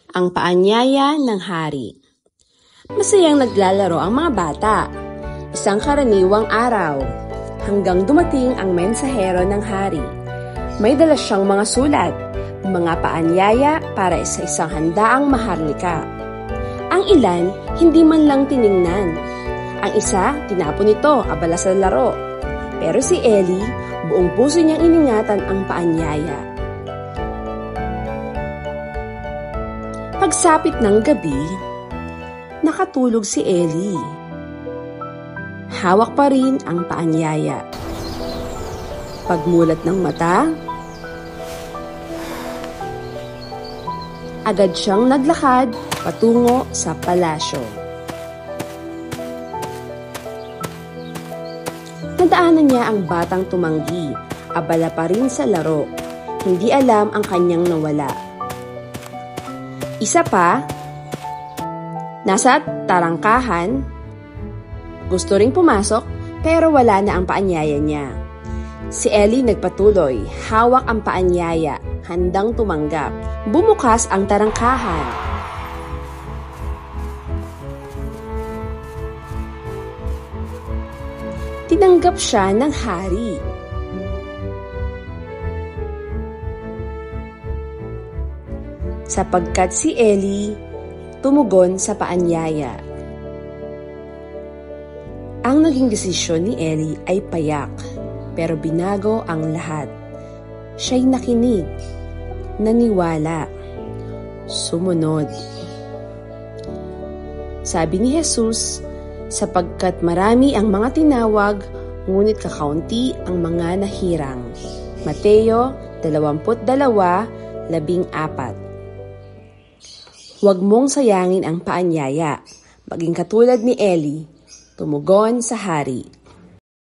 Ang paanyaya ng hari. Masayang naglalaro ang mga bata. Isang karaniwang araw, hanggang dumating ang mensahero ng hari. May dala siyang mga sulat, mga paanyaya para sa isang handaang maharlika. Ang ilan, hindi man lang tiningnan. Ang isa, tinapon nito, abala sa laro. Pero si Ellie, buong puso niyang iningatan ang paanyaya. Pagsapit ng gabi, nakatulog si Ellie. Hawak pa rin ang paanyaya. Pagmulat ng mata, agad siyang naglakad patungo sa palasyo. Nadaanan niya ang batang tumanggi, abala pa rin sa laro. Hindi alam ang kanyang nawala. Isa pa, nasa tarangkahan, gusto ring pumasok pero wala na ang paanyaya niya. Si Ellie nagpatuloy, hawak ang paanyaya, handang tumanggap. Bumukas ang tarangkahan. Tinanggap siya ng hari. Sapagkat si Ellie tumugon sa paanyaya. Ang naging desisyon ni Ellie ay payak, pero binago ang lahat. Siya'y nakinig, naniwala, sumunod. Sabi ni Jesus, sapagkat marami ang mga tinawag, ngunit kakaunti ang mga nahirang. Mateo 22:14. Huwag mong sayangin ang paanyaya, maging katulad ni Ellie, tumugon sa hari.